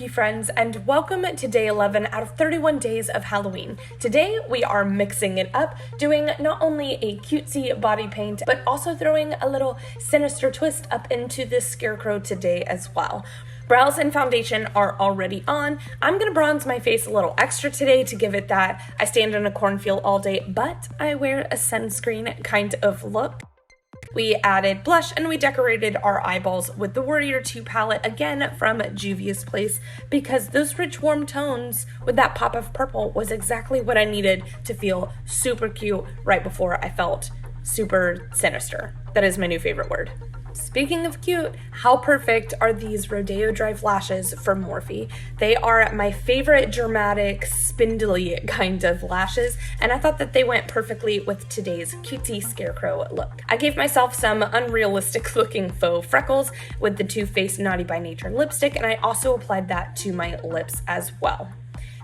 friends, and welcome to day 11 out of 31 days of Halloween. Today we are mixing it up, doing not only a cutesy body paint, but also throwing a little sinister twist up into this Scarecrow today as well. Brows and foundation are already on. I'm gonna bronze my face a little extra today to give it that I stand in a cornfield all day, but I wear a sunscreen kind of look. We added blush and we decorated our eyeballs with the Warrior 2 palette, again from Juvia's Place, because those rich warm tones with that pop of purple was exactly what I needed to feel super cute right before I felt super sinister. That is my new favorite word. Speaking of cute, how perfect are these Rodeo Drive lashes from Morphe? They are my favorite dramatic, spindly kind of lashes, and I thought that they went perfectly with today's cutesy Scarecrow look. I gave myself some unrealistic looking faux freckles with the Too Faced Naughty by Nature lipstick, and I also applied that to my lips as well.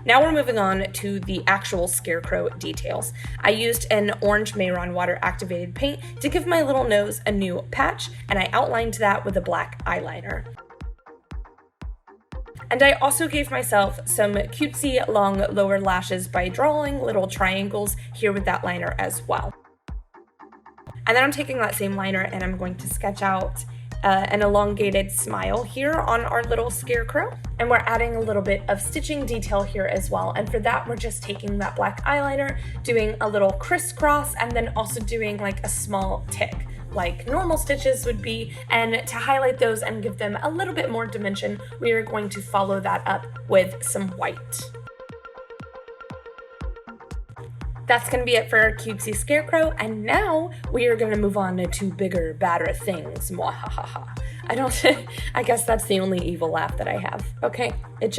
Now we're moving on to the actual Scarecrow details. I used an orange Mayron water activated paint to give my little nose a new patch, and I outlined that with a black eyeliner. And I also gave myself some cutesy long lower lashes by drawing little triangles here with that liner as well. And then I'm taking that same liner and I'm going to sketch out an elongated smile here on our little Scarecrow. And we're adding a little bit of stitching detail here as well. And for that, we're just taking that black eyeliner, doing a little crisscross, and then also doing like a small tick, like normal stitches would be. And to highlight those and give them a little bit more dimension, we are going to follow that up with some white. That's going to be it for our cutesy Scarecrow, and now we are going to move on to bigger, badder things. Mwahaha. I guess that's the only evil laugh that I have, okay? It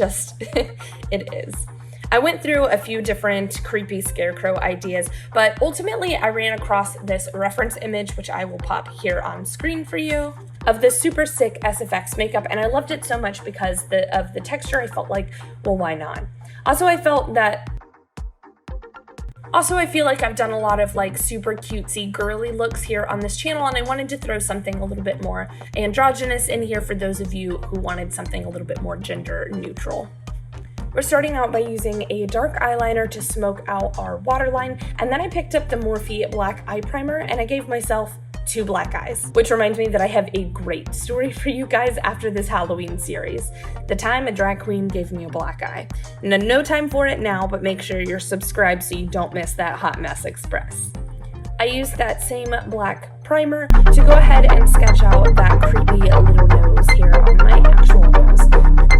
is. I went through a few different creepy Scarecrow ideas, but ultimately I ran across this reference image, which I will pop here on screen for you, of this super sick SFX makeup, and I loved it so much because of the texture. I felt like, well, why not? Also, I feel like I've done a lot of like super cutesy girly looks here on this channel, and I wanted to throw something a little bit more androgynous in here for those of you who wanted something a little bit more gender neutral. We're starting out by using a dark eyeliner to smoke out our waterline, and then I picked up the Morphe black eye primer and I gave myself 2 black eyes, which reminds me that I have a great story for you guys after this Halloween series. The time a drag queen gave me a black eye. No time for it now, but make sure you're subscribed so you don't miss that Hot Mess Express. I used that same black primer to go ahead and sketch out that creepy little nose here on my actual nose.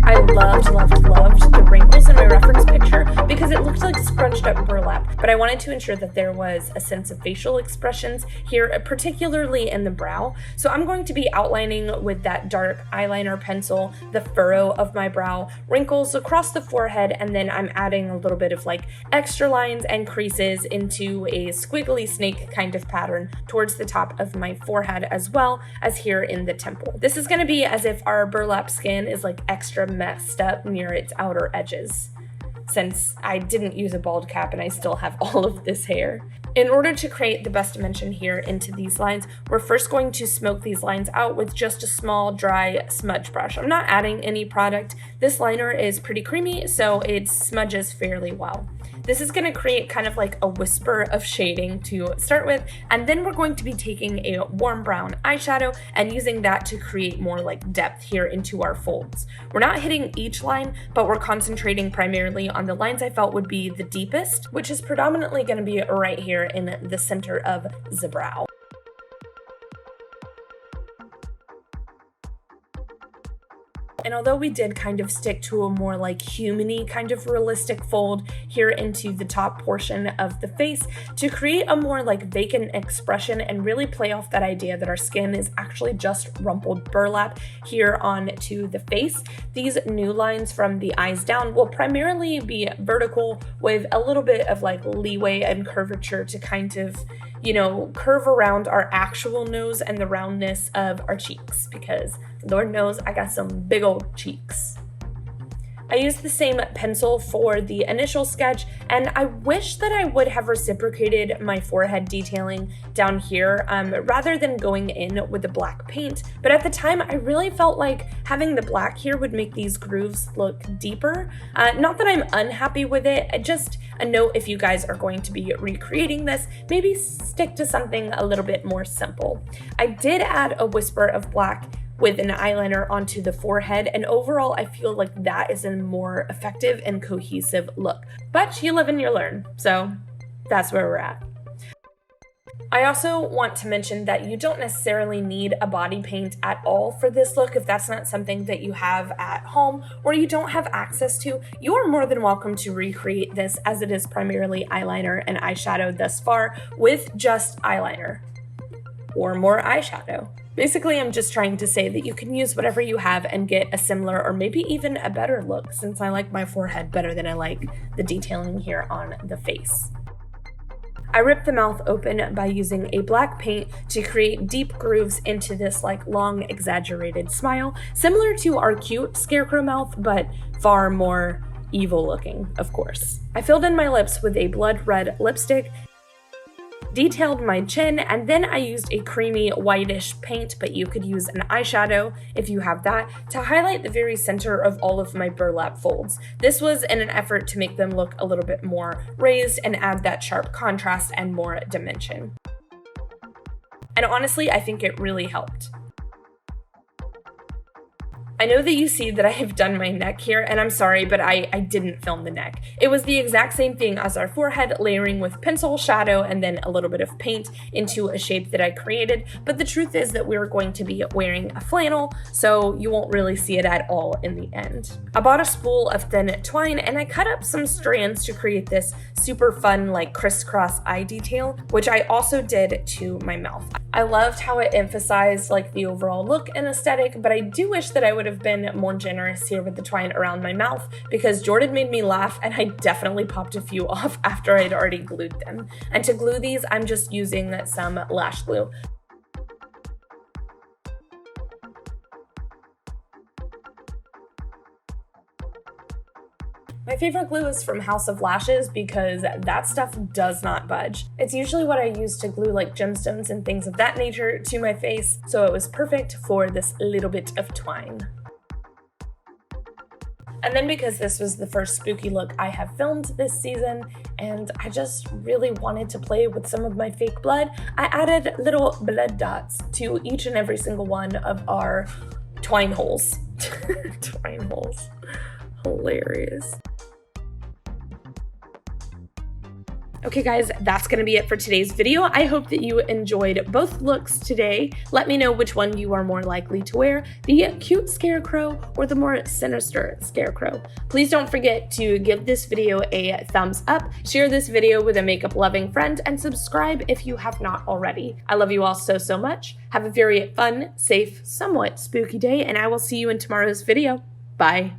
I loved the wrinkles in my reference picture because it looked like scrunched up burlap, but I wanted to ensure that there was a sense of facial expressions here, particularly in the brow. So I'm going to be outlining with that dark eyeliner pencil the furrow of my brow, wrinkles across the forehead, and then I'm adding a little bit of like extra lines and creases into a squiggly snake kind of pattern towards the top of my forehead as well as here in the temple. This is going to be as if our burlap skin is like extra messed up near its outer edges, since I didn't use a bald cap and I still have all of this hair. In order to create the best dimension here into these lines, we're first going to smoke these lines out with just a small dry smudge brush. I'm not adding any product. This liner is pretty creamy, so it smudges fairly well. This is going to create kind of like a whisper of shading to start with, and then we're going to be taking a warm brown eyeshadow and using that to create more like depth here into our folds. We're not hitting each line, but we're concentrating primarily on the lines I felt would be the deepest, which is predominantly going to be right here in the center of the brow. And although we did kind of stick to a more like human-y kind of realistic fold here into the top portion of the face to create a more like vacant expression and really play off that idea that our skin is actually just rumpled burlap here onto the face, these new lines from the eyes down will primarily be vertical with a little bit of like leeway and curvature to kind of, you know, curve around our actual nose and the roundness of our cheeks, because Lord knows I got some big old cheeks. I used the same pencil for the initial sketch, and I wish that I would have reciprocated my forehead detailing down here rather than going in with the black paint. But at the time, I really felt like having the black here would make these grooves look deeper. Not that I'm unhappy with it, just a note if you guys are going to be recreating this, maybe stick to something a little bit more simple. I did add a whisper of black with an eyeliner onto the forehead, and overall I feel like that is a more effective and cohesive look. But you live and you learn, so that's where we're at. I also want to mention that you don't necessarily need a body paint at all for this look. If that's not something that you have at home or you don't have access to, you are more than welcome to recreate this, as it is primarily eyeliner and eyeshadow thus far, with just eyeliner or more eyeshadow. Basically, I'm just trying to say that you can use whatever you have and get a similar or maybe even a better look, since I like my forehead better than I like the detailing here on the face. I ripped the mouth open by using a black paint to create deep grooves into this like long exaggerated smile, similar to our cute Scarecrow mouth, but far more evil looking, of course. I filled in my lips with a blood red lipstick, detailed my chin, and then I used a creamy whitish paint, but you could use an eyeshadow if you have that, to highlight the very center of all of my burlap folds. This was in an effort to make them look a little bit more raised and add that sharp contrast and more dimension. And honestly, I think it really helped. I know that you see that I have done my neck here, and I'm sorry, but I didn't film the neck. It was the exact same thing as our forehead, layering with pencil, shadow, and then a little bit of paint into a shape that I created, but the truth is that we're going to be wearing a flannel, so you won't really see it at all in the end. I bought a spool of thin twine, and I cut up some strands to create this super fun, like, crisscross eye detail, which I also did to my mouth. I loved how it emphasized, like, the overall look and aesthetic, but I do wish that I would have been more generous here with the twine around my mouth, because Jordan made me laugh and I definitely popped a few off after I'd already glued them. And to glue these, I'm just using some lash glue. My favorite glue is from House of Lashes because that stuff does not budge. It's usually what I use to glue like gemstones and things of that nature to my face, so it was perfect for this little bit of twine. And then because this was the first spooky look I have filmed this season, and I just really wanted to play with some of my fake blood, I added little blood dots to each and every single one of our twine holes. Twine holes. Hilarious. Okay guys, that's gonna be it for today's video. I hope that you enjoyed both looks today. Let me know which one you are more likely to wear, the cute Scarecrow or the more sinister Scarecrow. Please don't forget to give this video a thumbs up, share this video with a makeup loving friend, and subscribe if you have not already. I love you all so much. Have a very fun, safe, somewhat spooky day, and I will see you in tomorrow's video. Bye.